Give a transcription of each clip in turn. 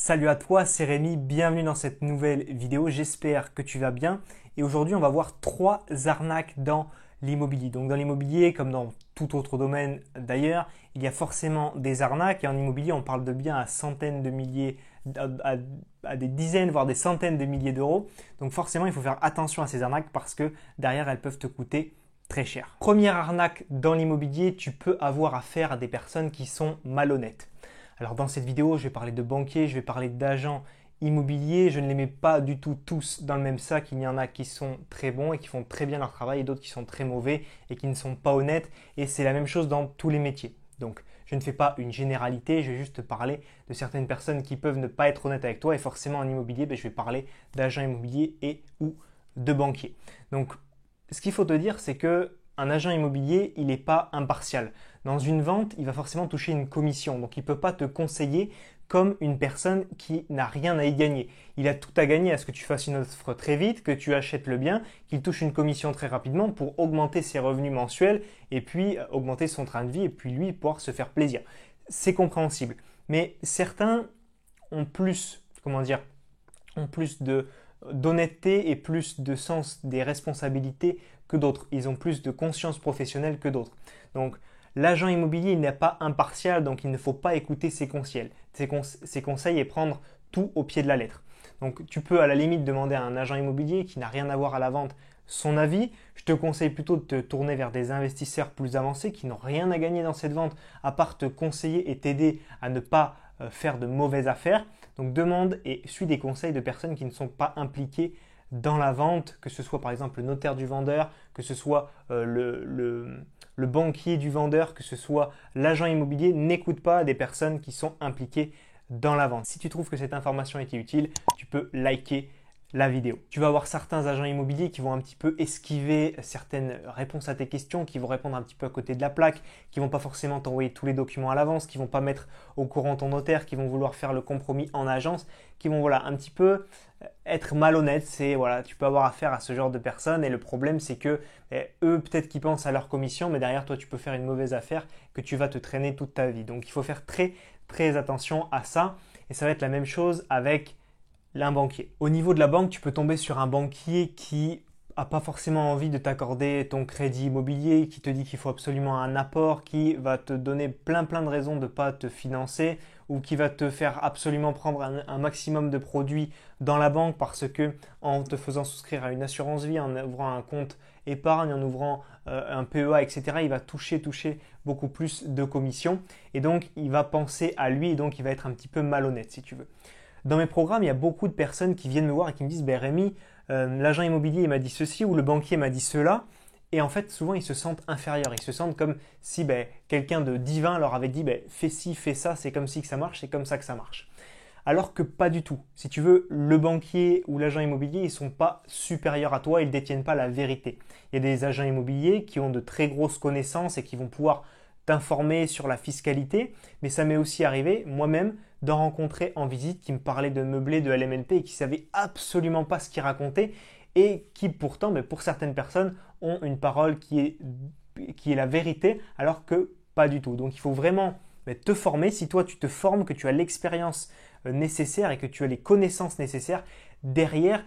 Salut à toi, c'est Rémi, bienvenue dans cette nouvelle vidéo, j'espère que tu vas bien. Et aujourd'hui, on va voir 3 arnaques dans l'immobilier. Donc dans l'immobilier, comme dans tout autre domaine d'ailleurs, il y a forcément des arnaques. Et en immobilier, on parle de biens à centaines de milliers, à des dizaines, voire des centaines de milliers d'euros. Donc forcément, il faut faire attention à ces arnaques parce que derrière, elles peuvent te coûter très cher. Première arnaque dans l'immobilier, tu peux avoir affaire à des personnes qui sont malhonnêtes. Alors dans cette vidéo, je vais parler de banquiers, je vais parler d'agents immobiliers. Je ne les mets pas du tout tous dans le même sac. Il y en a qui sont très bons et qui font très bien leur travail et d'autres qui sont très mauvais et qui ne sont pas honnêtes. Et c'est la même chose dans tous les métiers. Donc je ne fais pas une généralité, je vais juste te parler de certaines personnes qui peuvent ne pas être honnêtes avec toi. Et forcément en immobilier, je vais parler d'agents immobiliers et ou de banquiers. Donc ce qu'il faut te dire, c'est que un agent immobilier, il n'est pas impartial. Dans une vente, il va forcément toucher une commission. Donc, il ne peut pas te conseiller comme une personne qui n'a rien à y gagner. Il a tout à gagner à ce que tu fasses une offre très vite, que tu achètes le bien, qu'il touche une commission très rapidement pour augmenter ses revenus mensuels et puis augmenter son train de vie et puis lui pouvoir se faire plaisir. C'est compréhensible. Mais certains ont plus, ont plus d'honnêteté et plus de sens des responsabilités que d'autres. Ils ont plus de conscience professionnelle que d'autres. Donc, l'agent immobilier, il n'est pas impartial, donc il ne faut pas écouter ses conseils, et prendre tout au pied de la lettre. Donc, tu peux à la limite demander à un agent immobilier qui n'a rien à voir à la vente son avis. Je te conseille plutôt de te tourner vers des investisseurs plus avancés qui n'ont rien à gagner dans cette vente, à part te conseiller et t'aider à ne pas faire de mauvaises affaires. Donc demande et suis des conseils de personnes qui ne sont pas impliquées dans la vente, que ce soit par exemple le notaire du vendeur, que ce soit le banquier du vendeur, que ce soit l'agent immobilier. N'écoute pas des personnes qui sont impliquées dans la vente. Si tu trouves que cette information était utile, tu peux liker la vidéo. Tu vas avoir certains agents immobiliers qui vont un petit peu esquiver certaines réponses à tes questions, qui vont répondre un petit peu à côté de la plaque, qui vont pas forcément t'envoyer tous les documents à l'avance, qui vont pas mettre au courant ton notaire, qui vont vouloir faire le compromis en agence, qui vont un petit peu être malhonnêtes. Tu peux avoir affaire à ce genre de personnes et le problème c'est que eux peut-être qu'ils pensent à leur commission, mais derrière toi tu peux faire une mauvaise affaire que tu vas te traîner toute ta vie. Donc il faut faire très très attention à ça et ça va être la même chose avec un banquier. Au niveau de la banque, tu peux tomber sur un banquier qui n'a pas forcément envie de t'accorder ton crédit immobilier, qui te dit qu'il faut absolument un apport, qui va te donner plein de raisons de ne pas te financer ou qui va te faire absolument prendre un maximum de produits dans la banque parce que en te faisant souscrire à une assurance vie, en ouvrant un compte épargne, en ouvrant un PEA, etc., il va toucher beaucoup plus de commissions et donc il va penser à lui et donc il va être un petit peu malhonnête si tu veux. Dans mes programmes, il y a beaucoup de personnes qui viennent me voir et qui me disent Rémi, l'agent immobilier m'a dit ceci ou le banquier m'a dit cela. Et en fait, souvent, ils se sentent inférieurs. Ils se sentent comme si quelqu'un de divin leur avait dit fais ci, fais ça, c'est comme ci que ça marche, c'est comme ça que ça marche. Alors que pas du tout. Si tu veux, le banquier ou l'agent immobilier, ils ne sont pas supérieurs à toi, ils ne détiennent pas la vérité. Il y a des agents immobiliers qui ont de très grosses connaissances et qui vont pouvoir t'informer sur la fiscalité, mais ça m'est aussi arrivé moi-même d'en rencontrer en visite qui me parlaient de meublé, de LMNP et qui ne savaient absolument pas ce qu'ils racontaient et qui pourtant, pour certaines personnes, ont une parole qui est la vérité alors que pas du tout. Donc il faut vraiment te former. Si toi tu te formes, que tu as l'expérience nécessaire et que tu as les connaissances nécessaires, derrière,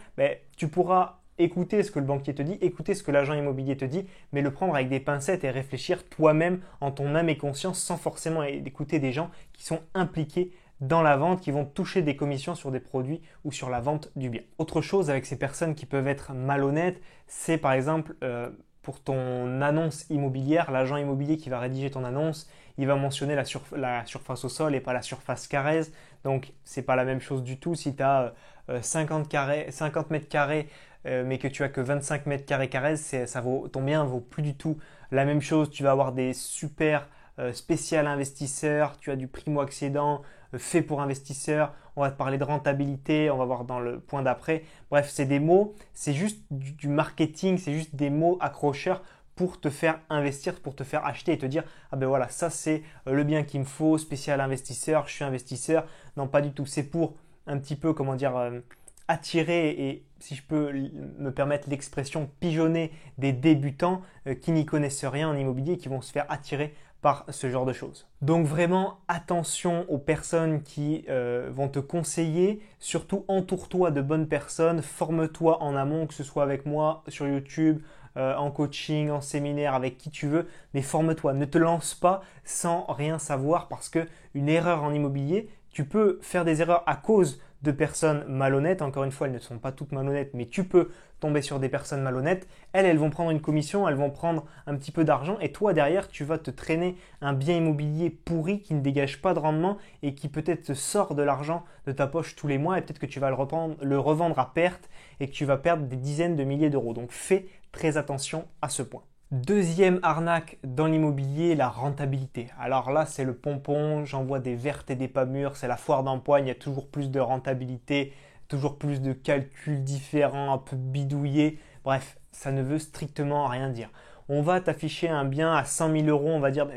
tu pourras écouter ce que le banquier te dit, écouter ce que l'agent immobilier te dit, mais le prendre avec des pincettes et réfléchir toi-même en ton âme et conscience sans forcément écouter des gens qui sont impliqués dans la vente, qui vont toucher des commissions sur des produits ou sur la vente du bien. Autre chose avec ces personnes qui peuvent être malhonnêtes, c'est par exemple pour ton annonce immobilière, l'agent immobilier qui va rédiger ton annonce, il va mentionner la surface au sol et pas la surface carrée. Donc, ce n'est pas la même chose du tout. Si tu as 50 mètres carrés, mais que tu as que 25 mètres carrés, ton bien ne vaut plus du tout la même chose. Tu vas avoir des super spécial investisseurs, tu as du primo-accédant fait pour investisseurs, on va te parler de rentabilité, on va voir dans le point d'après. Bref, c'est des mots, c'est juste du marketing, c'est juste des mots accrocheurs pour te faire investir, pour te faire acheter et te dire ah ben voilà, ça c'est le bien qu'il me faut, spécial investisseur, je suis investisseur. Non, pas du tout, c'est pour un petit peu attirer et, si je peux me permettre l'expression, pigeonner des débutants qui n'y connaissent rien en immobilier et qui vont se faire attirer par ce genre de choses. Donc vraiment attention aux personnes qui vont te conseiller, surtout entoure-toi de bonnes personnes, forme-toi en amont, que ce soit avec moi sur YouTube, en coaching, en séminaire, avec qui tu veux, mais forme-toi, ne te lance pas sans rien savoir parce que une erreur en immobilier, tu peux faire des erreurs à cause de personnes malhonnêtes. Encore une fois, elles ne sont pas toutes malhonnêtes, mais tu peux tomber sur des personnes malhonnêtes. Elles vont prendre une commission, elles vont prendre un petit peu d'argent et toi derrière, tu vas te traîner un bien immobilier pourri qui ne dégage pas de rendement et qui peut-être te sort de l'argent de ta poche tous les mois et peut-être que tu vas le revendre à perte et que tu vas perdre des dizaines de milliers d'euros. Donc fais très attention à ce point. Deuxième arnaque dans l'immobilier, la rentabilité. Alors là, c'est le pompon, j'en vois des vertes et des pas mûres, c'est la foire d'empoigne, il y a toujours plus de rentabilité, toujours plus de calculs différents, un peu bidouillés. Bref, ça ne veut strictement rien dire. On va t'afficher un bien à 100 000 euros, on va dire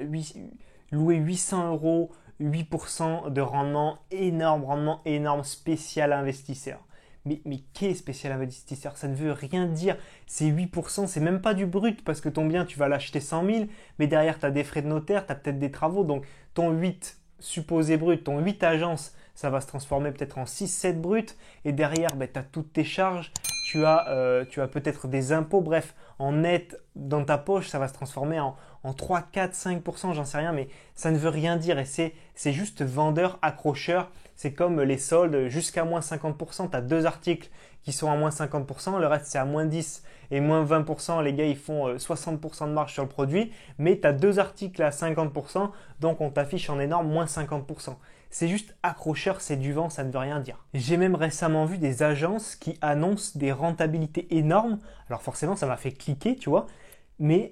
louer 800 euros, 8% de rendement, énorme, spécial investisseur. Mais qu'est spécial investisseur? Ça ne veut rien dire. C'est 8%, c'est même pas du brut parce que ton bien, tu vas l'acheter 100 000, mais derrière, tu as des frais de notaire, tu as peut-être des travaux. Donc, ton 8 supposé brut, ton 8 agence, ça va se transformer peut-être en 6-7 brut. Et derrière, tu as toutes tes charges, tu as peut-être des impôts. Bref, en net, dans ta poche, ça va se transformer en 3, 4, 5%, j'en sais rien, mais ça ne veut rien dire. Et c'est juste vendeur, accrocheur. C'est comme les soldes jusqu'à moins 50%. Tu as 2 articles qui sont à moins 50%, le reste c'est à moins 10 et moins 20%. Les gars, ils font 60% de marge sur le produit, mais tu as 2 articles à 50%, donc on t'affiche en énorme moins 50%. C'est juste accrocheur, c'est du vent, ça ne veut rien dire. J'ai même récemment vu des agences qui annoncent des rentabilités énormes. Alors forcément, ça m'a fait cliquer, tu vois, mais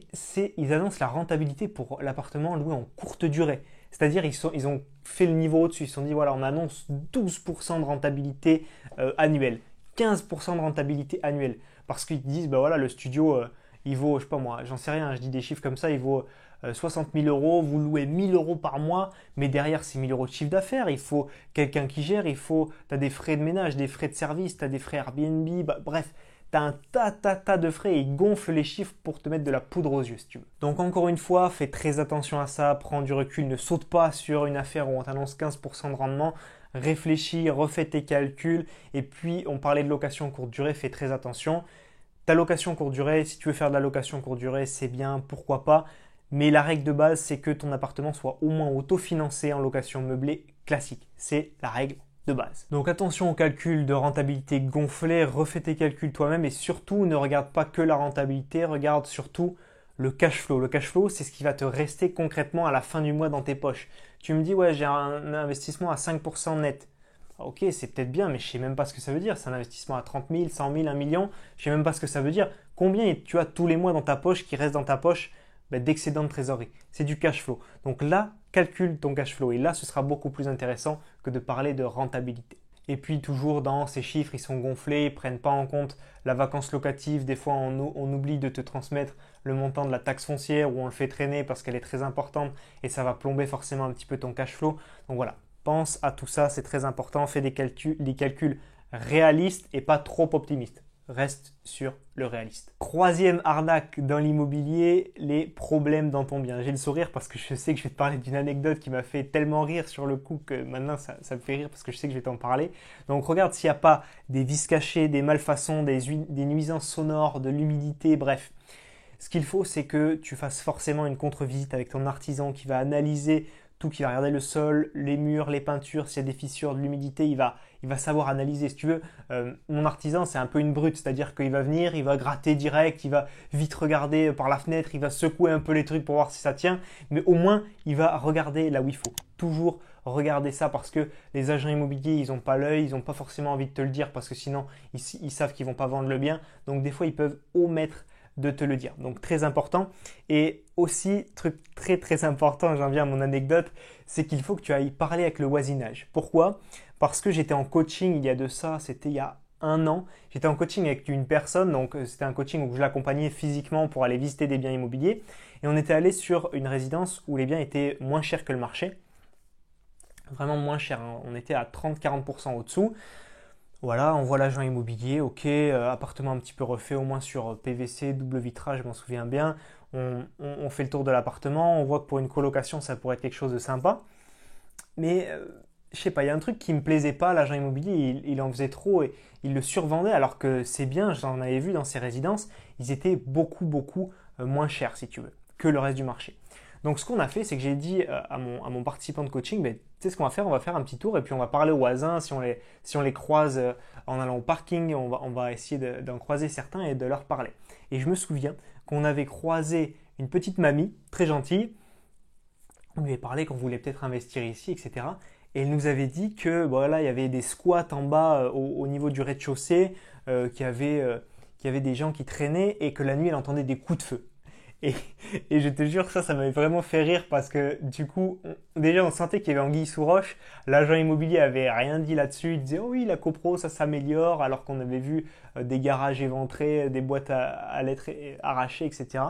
ils annoncent la rentabilité pour l'appartement loué en courte durée. C'est-à-dire ils ont fait le niveau au-dessus, ils se sont dit voilà, on annonce 12% de rentabilité annuelle, 15% de rentabilité annuelle. Parce qu'ils disent bah voilà, le studio il vaut, je sais pas moi, j'en sais rien, je dis des chiffres comme ça, il vaut 60 000 euros, vous louez 1000 euros par mois, mais derrière c'est 1000 euros de chiffre d'affaires, il faut quelqu'un qui gère, tu as des frais de ménage, des frais de service, tu as des frais Airbnb, bref. Tu as un tas de frais et ils gonflent les chiffres pour te mettre de la poudre aux yeux si tu veux. Donc encore une fois, fais très attention à ça, prends du recul, ne saute pas sur une affaire où on t'annonce 15% de rendement, réfléchis, refais tes calculs et puis on parlait de location courte durée, fais très attention. Ta location courte durée, si tu veux faire de la location courte durée, c'est bien, pourquoi pas, mais la règle de base c'est que ton appartement soit au moins autofinancé en location meublée classique. C'est la règle de base. Donc attention aux calculs de rentabilité gonflés, refais tes calculs toi-même et surtout ne regarde pas que la rentabilité, regarde surtout le cash flow. Le cash flow, c'est ce qui va te rester concrètement à la fin du mois dans tes poches. Tu me dis ouais, j'ai un investissement à 5% net. Ok, c'est peut-être bien, mais je ne sais même pas ce que ça veut dire. C'est un investissement à 30 000, 100 000, 1 million. Je ne sais même pas ce que ça veut dire. Combien tu as tous les mois dans ta poche qui reste dans ta poche d'excédent de trésorerie? C'est du cash flow. Donc là, calcule ton cash flow. Et là, ce sera beaucoup plus intéressant que de parler de rentabilité. Et puis toujours dans ces chiffres, ils sont gonflés, ils ne prennent pas en compte la vacance locative. Des fois, on oublie de te transmettre le montant de la taxe foncière ou on le fait traîner parce qu'elle est très importante et ça va plomber forcément un petit peu ton cash flow. Donc voilà, pense à tout ça, c'est très important. Fais des calculs réalistes et pas trop optimistes. Reste sur le réaliste. Troisième arnaque dans l'immobilier, les problèmes dans ton bien. J'ai le sourire parce que je sais que je vais te parler d'une anecdote qui m'a fait tellement rire sur le coup que maintenant ça me fait rire parce que je sais que je vais t'en parler. Donc regarde s'il n'y a pas des vis cachés, des malfaçons, des nuisances sonores, de l'humidité, bref. Ce qu'il faut, c'est que tu fasses forcément une contre-visite avec ton artisan qui va analyser tout, qui va regarder le sol, les murs, les peintures, s'il y a des fissures, de l'humidité, il va savoir analyser. Si tu veux, mon artisan, c'est un peu une brute, c'est-à-dire qu'il va venir, il va gratter direct, il va vite regarder par la fenêtre, il va secouer un peu les trucs pour voir si ça tient, mais au moins, il va regarder là où il faut. Toujours regarder ça parce que les agents immobiliers, ils n'ont pas l'œil, ils n'ont pas forcément envie de te le dire parce que sinon, ils savent qu'ils ne vont pas vendre le bien. Donc des fois, ils peuvent omettre de te le dire. Donc très important. Et aussi, truc très important, j'en viens à mon anecdote, c'est qu'il faut que tu ailles parler avec le voisinage. Pourquoi? Parce que j'étais en coaching il y a de ça, c'était il y a 1 an. J'étais en coaching avec une personne, donc c'était un coaching où je l'accompagnais physiquement pour aller visiter des biens immobiliers. Et on était allé sur une résidence où les biens étaient moins chers que le marché. Vraiment moins chers, hein. On était à 30-40% au-dessous. Voilà, on voit l'agent immobilier, ok, appartement un petit peu refait, au moins sur PVC, double vitrage, je m'en souviens bien. on fait le tour de l'appartement, on voit que pour une colocation, ça pourrait être quelque chose de sympa. Mais je sais pas, il y a un truc qui me plaisait pas, l'agent immobilier, il en faisait trop et il le survendait alors que c'est bien, j'en avais vu dans ces résidences, ils étaient beaucoup moins chers si tu veux, que le reste du marché. Donc ce qu'on a fait, c'est que j'ai dit à mon participant de coaching, ben, tu sais ce qu'on va faire, on va faire un petit tour et puis on va parler aux voisins, si on les croise en allant au parking, on va essayer d'en croiser certains et de leur parler. Et je me souviens qu'on avait croisé une petite mamie, très gentille, on lui avait parlé qu'on voulait peut-être investir ici, etc. Et elle nous avait dit que voilà, il y avait des squats en bas au niveau du rez-de-chaussée, qu'il y avait des gens qui traînaient et que la nuit elle entendait des coups de feu. Et, et je te jure que ça m'avait vraiment fait rire parce que du coup, déjà on sentait qu'il y avait anguille sous roche. L'agent immobilier avait rien dit là-dessus. Il disait oh oui, la copro ça s'améliore alors qu'on avait vu des garages éventrés, des boîtes à lettres arrachées, etc.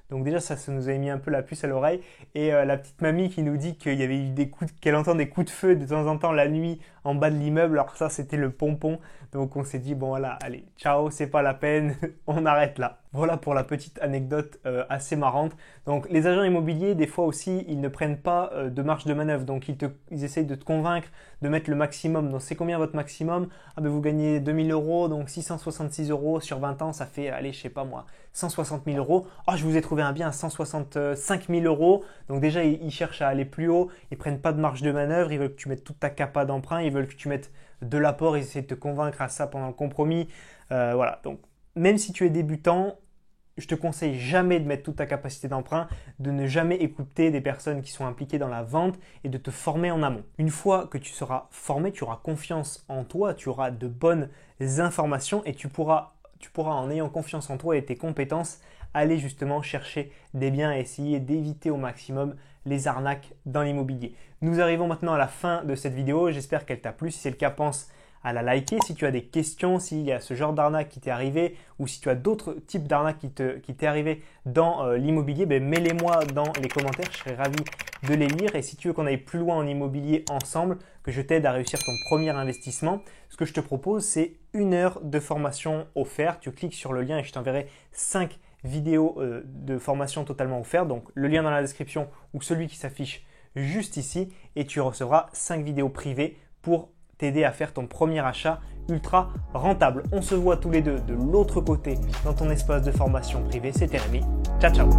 Donc déjà ça nous avait mis un peu la puce à l'oreille et la petite mamie qui nous dit qu'il y avait eu qu'elle entend des coups de feu de temps en temps la nuit en bas de l'immeuble. Alors ça c'était le pompon. Donc on s'est dit bon voilà, allez, ciao, c'est pas la peine, on arrête là. Voilà pour la petite anecdote assez marrante. Donc les agents immobiliers, des fois aussi, ils ne prennent pas de marge de manœuvre. Donc ils essayent de te convaincre de mettre le maximum. Donc c'est combien votre maximum? Ah ben vous gagnez 2000 euros, donc 666 euros sur 20 ans, ça fait, allez, je sais pas moi, 160 000 euros. Ah, je vous ai trouvé un bien à 165 000 euros. Donc déjà, ils cherchent à aller plus haut. Ils prennent pas de marge de manœuvre. Ils veulent que tu mettes toute ta capa d'emprunt. Ils veulent que tu mettes de l'apport. Ils essaient de te convaincre à ça pendant le compromis. Voilà. Donc même si tu es débutant, je te conseille jamais de mettre toute ta capacité d'emprunt, de ne jamais écouter des personnes qui sont impliquées dans la vente et de te former en amont. Une fois que tu seras formé, tu auras confiance en toi, tu auras de bonnes informations et tu pourras en ayant confiance en toi et tes compétences aller justement chercher des biens et essayer d'éviter au maximum les arnaques dans l'immobilier. Nous arrivons maintenant à la fin de cette vidéo, j'espère qu'elle t'a plu. Si c'est le cas, pense à la liker. Si tu as des questions, s'il y a ce genre d'arnaque qui t'est arrivé ou si tu as d'autres types d'arnaques qui t'est arrivé dans l'immobilier, ben, mets-les-moi dans les commentaires, je serai ravi de les lire. Et si tu veux qu'on aille plus loin en immobilier ensemble, que je t'aide à réussir ton premier investissement, ce que je te propose, c'est 1 heure de formation offerte. Tu cliques sur le lien et je t'enverrai 5 vidéos de formation totalement offertes. Donc le lien dans la description ou celui qui s'affiche juste ici et tu recevras 5 vidéos privées pour t'aider à faire ton premier achat ultra rentable. On se voit tous les deux de l'autre côté dans ton espace de formation privé. C'était Rémi. Ciao, ciao.